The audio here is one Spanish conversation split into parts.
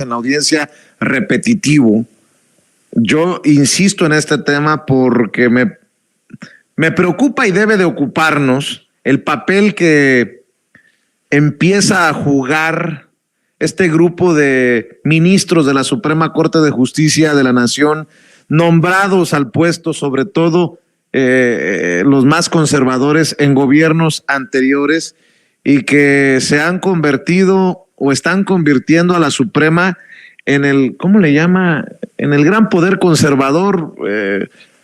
en la audiencia repetitivo. Yo insisto en este tema porque me preocupa y debe de ocuparnos el papel que empieza a jugar este grupo de ministros de la Suprema Corte de Justicia de la Nación, nombrados al puesto, sobre todo los más conservadores en gobiernos anteriores, y que se han convertido o están convirtiendo a la Suprema en el, ¿cómo le llama? En el gran poder conservador,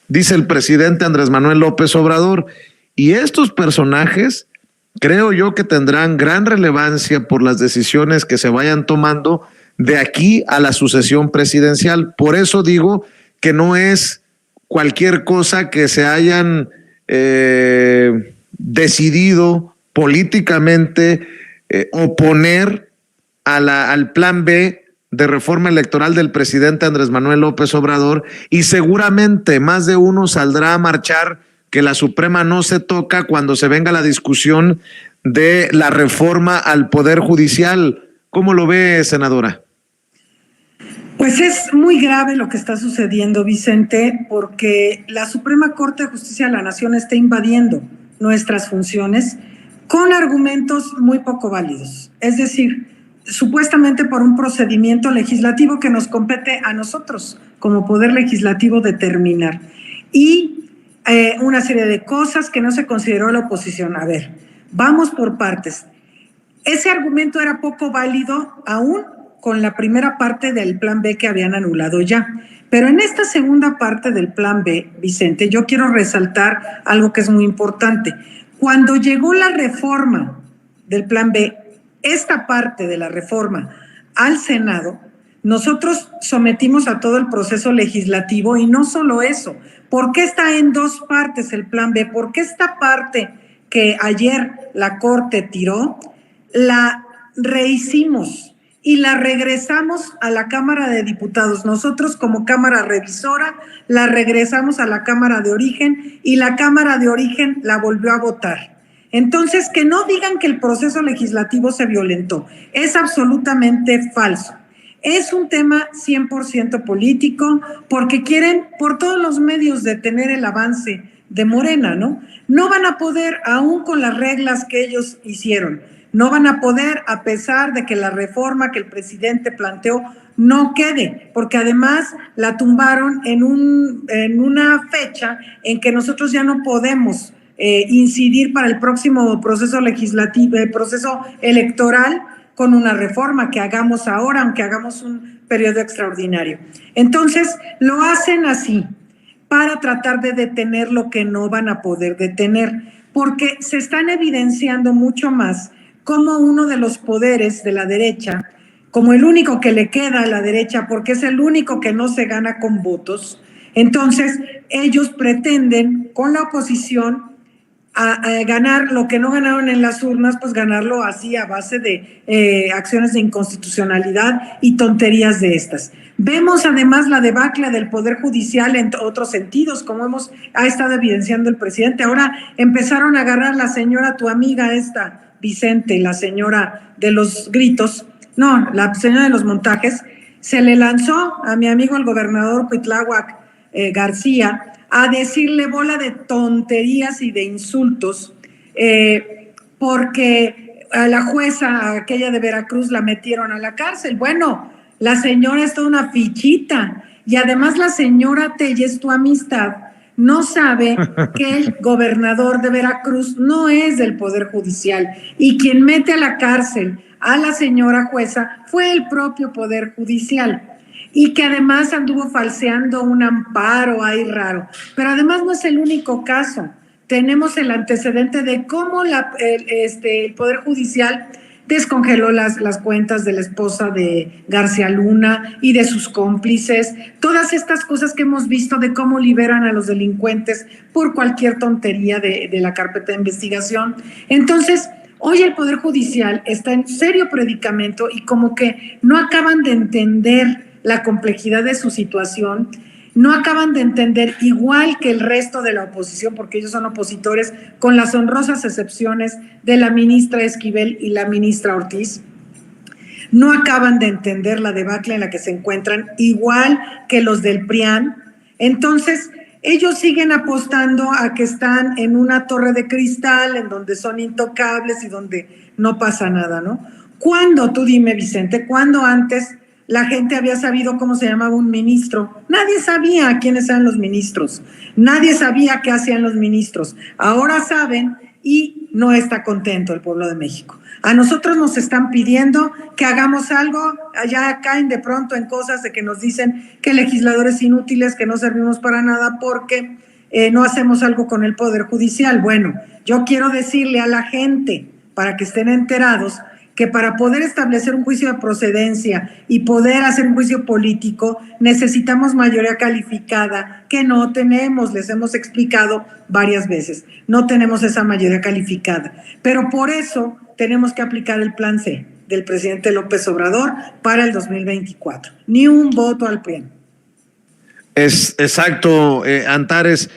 dice el presidente Andrés Manuel López Obrador. Y estos personajes creo yo que tendrán gran relevancia por las decisiones que se vayan tomando de aquí a la sucesión presidencial. Por eso digo que no es cualquier cosa que se hayan decidido políticamente oponer al plan B de reforma electoral del presidente Andrés Manuel López Obrador, y seguramente más de uno saldrá a marchar que la Suprema no se toca cuando se venga la discusión de la reforma al Poder Judicial. ¿Cómo lo ve, senadora? Pues es muy grave lo que está sucediendo, Vicente, porque la Suprema Corte de Justicia de la Nación está invadiendo nuestras funciones con argumentos muy poco válidos. Es decir, supuestamente por un procedimiento legislativo que nos compete a nosotros como Poder Legislativo determinar. Y una serie de cosas que no se consideró la oposición. A ver, vamos por partes. Ese argumento era poco válido aún con la primera parte del plan B que habían anulado ya. Pero en esta segunda parte del plan B, Vicente, yo quiero resaltar algo que es muy importante. Cuando llegó la reforma del plan B, esta parte de la reforma al Senado, nosotros sometimos a todo el proceso legislativo, y no solo eso. ¿Por qué está en dos partes el plan B? Porque esta parte que ayer la Corte tiró, la rehicimos y la regresamos a la Cámara de Diputados. Nosotros como Cámara Revisora la regresamos a la Cámara de Origen, y la Cámara de Origen la volvió a votar. Entonces, que no digan que el proceso legislativo se violentó. Es absolutamente falso. Es un tema 100% político, porque quieren por todos los medios detener el avance de Morena, ¿no? No van a poder, aún con las reglas que ellos hicieron, no van a poder, a pesar de que la reforma que el presidente planteó no quede, porque además la tumbaron en una fecha en que nosotros ya no podemos incidir para el próximo proceso legislativo, el proceso electoral, con una reforma que hagamos ahora, aunque hagamos un periodo extraordinario. Entonces, lo hacen así para tratar de detener lo que no van a poder detener, porque se están evidenciando mucho más como uno de los poderes de la derecha, como el único que le queda a la derecha, porque es el único que no se gana con votos. Entonces, ellos pretenden con la oposición a ganar lo que no ganaron en las urnas, pues ganarlo así a base de acciones de inconstitucionalidad y tonterías de estas. Vemos además la debacle del Poder Judicial en otros sentidos, como ha estado evidenciando el presidente. Ahora empezaron a agarrar la señora, tu amiga esta, Vicente, la señora de los gritos, no, la señora de los montajes, se le lanzó a mi amigo el gobernador Cuitláhuac García a decirle bola de tonterías y de insultos, porque a la jueza, aquella de Veracruz, la metieron a la cárcel. Bueno, la señora es toda una fichita, y además la señora Telles, tu amistad, no sabe que el gobernador de Veracruz no es del Poder Judicial, y quien mete a la cárcel a la señora jueza fue el propio Poder Judicial, y que además anduvo falseando un amparo ahí raro. Pero además no es el único caso. Tenemos el antecedente de cómo el Poder Judicial descongeló las cuentas de la esposa de García Luna y de sus cómplices, todas estas cosas que hemos visto de cómo liberan a los delincuentes por cualquier tontería de la carpeta de investigación. Entonces, hoy el Poder Judicial está en serio predicamento, y como que no acaban de entender la complejidad de su situación, no acaban de entender, igual que el resto de la oposición, porque ellos son opositores, con las honrosas excepciones de la ministra Esquivel y la ministra Ortiz, no acaban de entender la debacle en la que se encuentran, igual que los del PRIAN. Entonces, ellos siguen apostando a que están en una torre de cristal, en donde son intocables y donde no pasa nada, ¿no? ¿Cuándo, tú dime, Vicente, cuándo antes la gente había sabido cómo se llamaba un ministro? Nadie sabía quiénes eran los ministros, nadie sabía qué hacían los ministros. Ahora saben y no está contento el pueblo de México. A nosotros nos están pidiendo que hagamos algo, allá caen de pronto en cosas de que nos dicen que legisladores inútiles, que no servimos para nada porque no hacemos algo con el Poder Judicial. Bueno, yo quiero decirle a la gente, para que estén enterados, que para poder establecer un juicio de procedencia y poder hacer un juicio político necesitamos mayoría calificada, que no tenemos, les hemos explicado varias veces, no tenemos esa mayoría calificada, pero por eso tenemos que aplicar el plan C del presidente López Obrador para el 2024. Ni un voto al PRI. Es exacto, Antares.